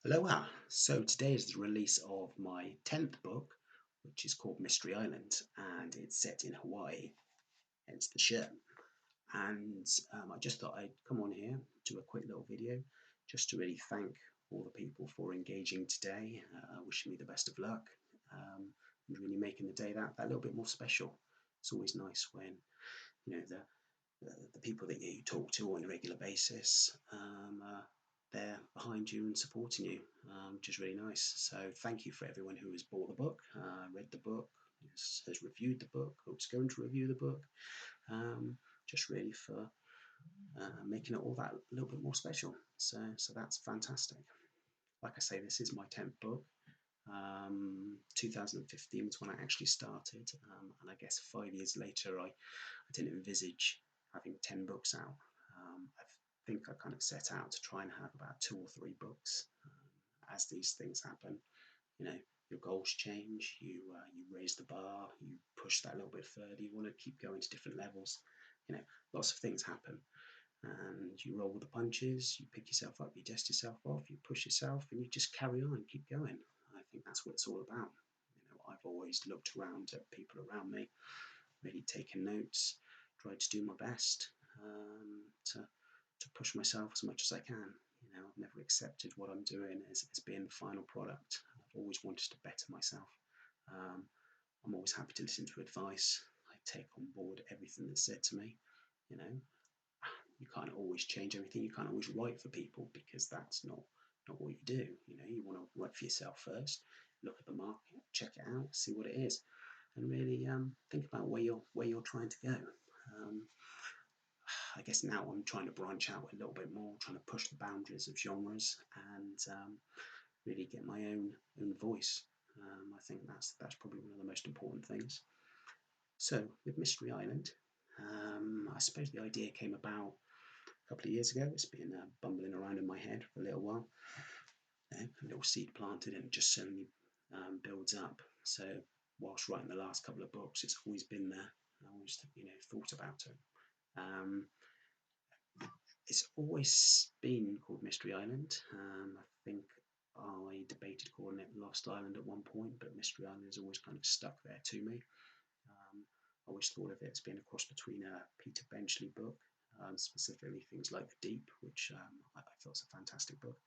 Aloha! So today is the release of my 10th book, which is called Mystery Island, and it's set in Hawaii, hence the shirt. And I just thought I'd come on here, do a quick little video, just to really thank all the people for engaging today, wishing me the best of luck, and really making the day that little bit more special. It's always nice when the people that you talk to on a regular basis, they're behind you and supporting you, which is really nice. So thank you for everyone who has bought the book, read the book, has reviewed the book, or is going to review the book. Just really for making it all that little bit more special. So that's fantastic. Like I say, this is my 10th book. 2015 was when I actually started, and I guess 5 years later, I didn't envisage having 10 books out. I think I kind of set out to try and have about 2 or 3 books. As these things happen, you know, your goals change, you raise the bar, you push that a little bit further, you want to keep going to different levels. Lots of things happen, and you roll with the punches, you pick yourself up, you dust yourself off, you push yourself, and you just carry on and keep going. I think that's what it's all about. I've always looked around at people around me, really taken notes, tried to do my best, to push myself as much as I can. I've never accepted what I'm doing as being the final product. I've always wanted to better myself. Um, I'm always happy to listen to advice. I take on board everything that's said to me. You know, you can't always change everything. You can't always write for people because that's not what you do. You want to write for yourself first. Look at the market, check it out, see what it is, and really think about where you're trying to go. Um, I guess now I'm trying to branch out a little bit more, trying to push the boundaries of genres and really get my own voice. I think that's probably one of the most important things. So with Mystery Island, I suppose the idea came about a couple of years ago. It's been bumbling around in my head for a little while. A little seed planted and it just suddenly builds up. So whilst writing the last couple of books, it's always been there. I always thought about it. Um, it's always been called Mystery Island. I think I debated calling it Lost Island at one point, but Mystery Island has always kind of stuck there to me. I always thought of it as being a cross between a Peter Benchley book, specifically things like The Deep, which I thought was a fantastic book,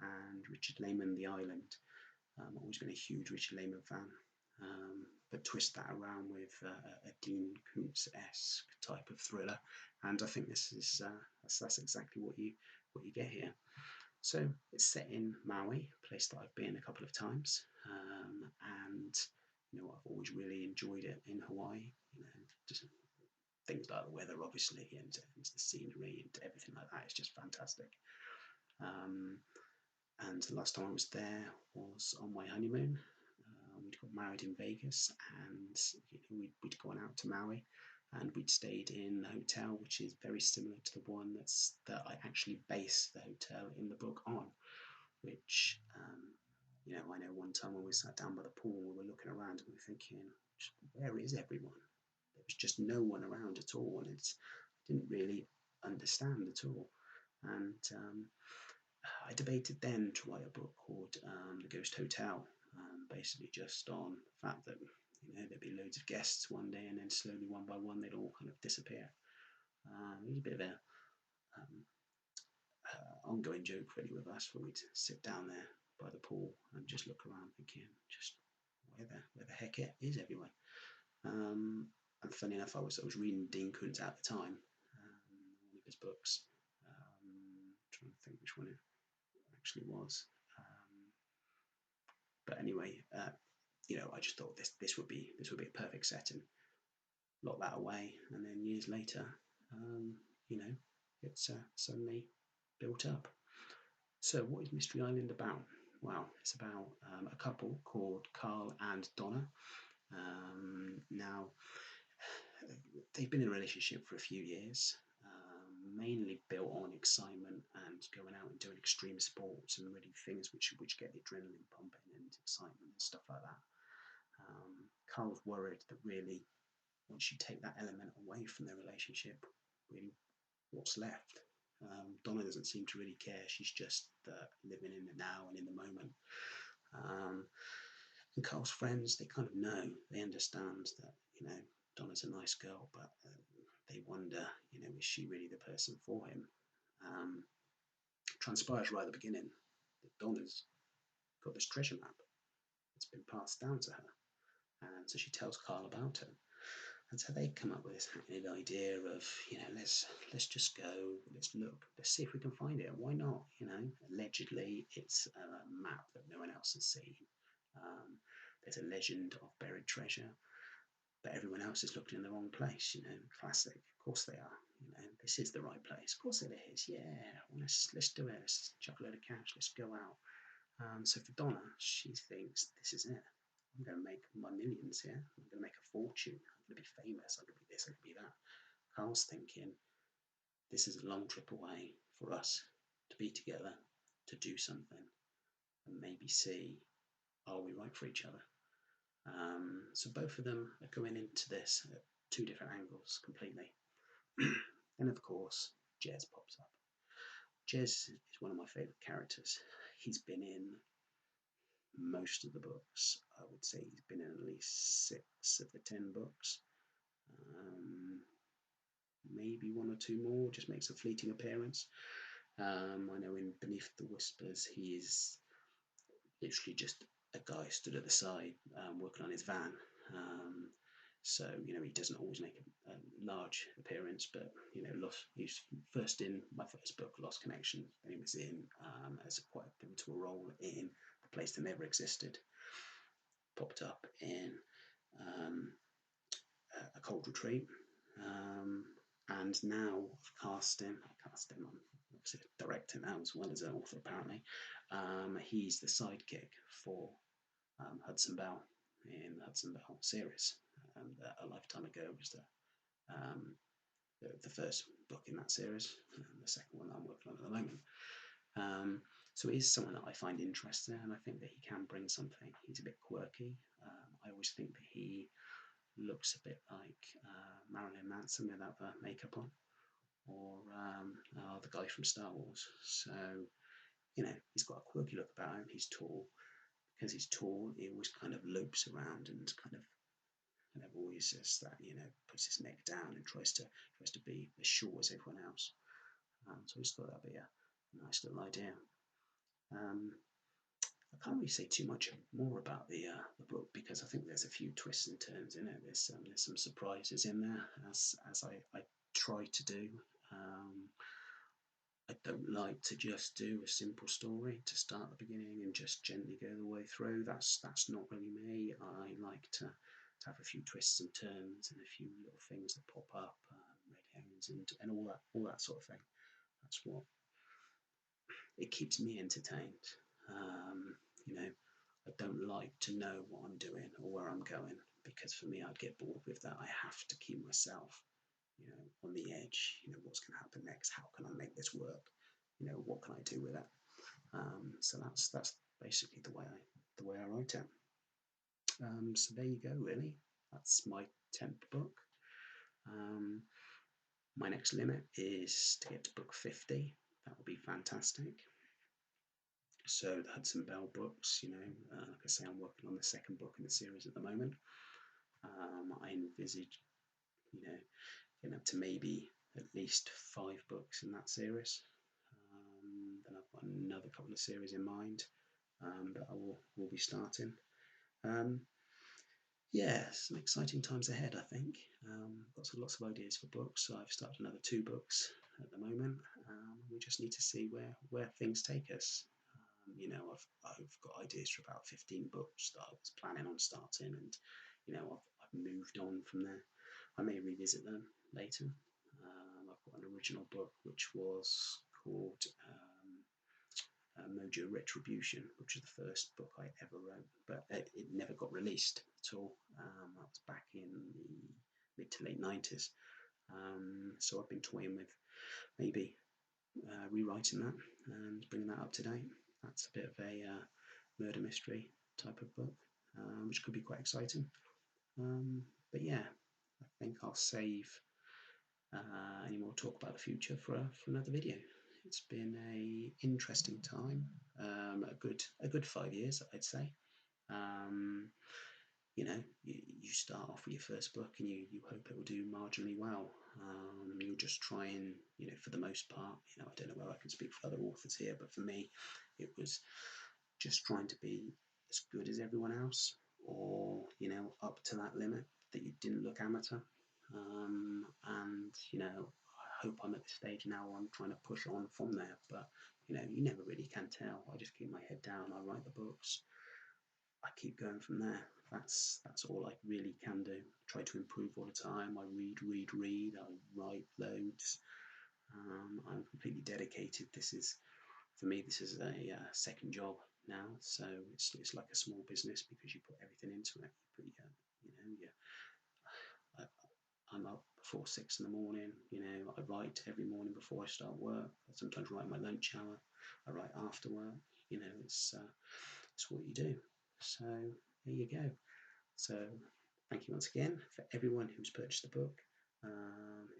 and Richard Lehman, The Island. I've always been a huge Richard Lehman fan, but twist that around with a Dean Koontz-esque type of thriller, and I think this is that's exactly what you get here. So it's set in Maui, a place that I've been a couple of times, and I've always really enjoyed it in Hawaii. Just things like the weather, obviously, and the scenery and everything like that is just fantastic. Um, and the last time I was there was on my honeymoon. We'd got married in Vegas, and we'd gone out to Maui, and we'd stayed in a hotel which is very similar to the one that I actually base the hotel in the book on. Which I know one time when we sat down by the pool, we were looking around and we were thinking, where is everyone? There was just no one around at all, and I didn't really understand at all. And I debated then to write a book called The Ghost Hotel, basically just on the fact that there'd be loads of guests one day, and then slowly one by one they'd all kind of disappear. It was a bit of a um, ongoing joke really with us, where we'd sit down there by the pool and just look around, thinking, just where the heck it is everyone. And funny enough, I was reading Dean Koontz at the time, one of his books. Trying to think which one it actually was. But anyway, I just thought this would be a perfect setting. Lock that away, and then years later, um, you know, it's suddenly built up. So, what is Mystery Island about? Well, it's about a couple called Carl and Donna. Now, they've been in a relationship for a few years, mainly built on excitement and going out and doing extreme sports and really things which get the adrenaline pumping and excitement and stuff like that. Carl's worried that really, once you take that element away from their relationship, really, what's left? Donna doesn't seem to really care. She's just living in the now and in the moment. Um, and Carl's friends, they kind of know, they understand that, Donna's a nice girl, but they wonder, is she really the person for him? Um, Transpires right at the beginning that Donna's got this treasure map. It's been passed down to her. And so she tells Carl about it. And so they come up with this hackneyed idea of, let's just go, let's look, let's see if we can find it. Why not? Allegedly it's a map that no one else has seen. There's a legend of buried treasure, but everyone else is looking in the wrong place. Classic. Of course they are. This is the right place. Of course it is. Yeah, well, let's do it. Let's chuck a load of cash. Let's go out. So for Donna, she thinks this is it. I'm going to make my millions here. I'm going to make a fortune. I'm going to be famous. I'm going to be this. I'm going to be that. Carl's thinking this is a long trip away for us to be together, to do something, and maybe see, are we right for each other? So both of them are going into this at two different angles completely. And of course, Jez pops up. Jez is one of my favourite characters. He's been in most of the books. I would say he's been in at least 6 of the 10 books. Maybe 1 or 2 more, just makes a fleeting appearance. I know in Beneath the Whispers, he is literally just a guy stood at the side working on his van. So, he doesn't always make a large appearance, but, he's first in my first book, Lost Connection, and he was in as quite a pivotal role in The Place That Never Existed. Popped up in A Cold Retreat, and now I've cast him on, obviously directing now as well as an author apparently. He's the sidekick for Hudson Bell in the Hudson Bell series. A lifetime ago was the first book in that series, and the second one that I'm working on at the moment. So he's someone that I find interesting, and I think that he can bring something. He's a bit quirky. I always think that he looks a bit like Marilyn Manson without the makeup on, or the guy from Star Wars. So, he's got a quirky look about him. He's tall. Because he's tall, he always kind of lopes around and kind of always says that, puts his neck down and tries to be as short as everyone else. So I just thought that'd be a nice little idea. I can't really say too much more about the book because I think there's a few twists and turns in it. There's some surprises in there, as I try to do. I don't like to just do a simple story to start at the beginning and just gently go the way through. That's not really me. I like to have a few twists and turns and a few little things that pop up, red herrings and all that sort of thing. That's what it keeps me entertained. I don't like to know what I'm doing or where I'm going because for me, I'd get bored with that. I have to keep myself, on the edge. What's going to happen next? How can I make this work? What can I do with it? So that's basically the way I write it. So there you go. Really, that's my 10th book. My next limit is to get to book 50. That would be fantastic. So the Hudson Bell books, like I say, I'm working on the second book in the series at the moment. I envisage, getting up to maybe at least 5 books in that series. Then I've got another couple of series in mind that I will be starting. Yeah, some exciting times ahead, I think. Got lots of ideas for books. So I've started another 2 books at the moment. We just need to see where things take us. I've got ideas for about 15 books that I was planning on starting, and I've moved on from there. I may revisit them later. I've got an original book which was called Mojo Retribution, which was the first book I ever wrote, but it never got released at all. That was back in the mid to late 90s. So I've been toying with maybe rewriting that and bringing that up to date. That's a bit of a murder mystery type of book, which could be quite exciting. But yeah, I think I'll save any more talk about the future for another video. It's been a interesting time, a good 5 years, I'd say. Um, you start off with your first book and you hope it will do marginally well. You'll just try and, for the most part, I don't know whether I can speak for other authors here, but for me, it was just trying to be as good as everyone else, or, up to that limit that you didn't look amateur. And, I hope I'm at the stage now where I'm trying to push on from there, but, you never really can tell. I just keep my head down, I write the books, I keep going from there. That's all I really can do. Try to improve all the time. I read. I write loads. I'm completely dedicated. For me, this is a second job now. So it's like a small business because you put everything into it. You put I, I'm up before 6 in the morning. I write every morning before I start work. I sometimes write in my lunch hour. I write after work. It's what you do. So there you go. So thank you once again for everyone who's purchased the book,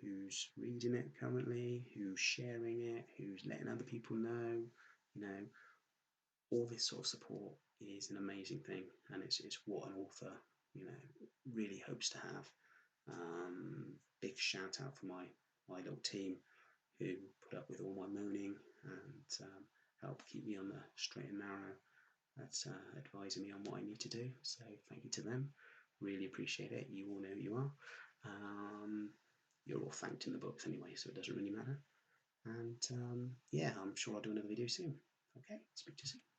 who's reading it currently, who's sharing it, who's letting other people know. All this sort of support is an amazing thing, and it's what an author, really hopes to have. Big shout out for my little team who put up with all my moaning and help keep me on the straight and narrow. That's advising me on what I need to do. So thank you to them. Really appreciate it. You all know who you are. You're all thanked in the books anyway, so it doesn't really matter. And yeah, I'm sure I'll do another video soon. Okay, speak to you soon.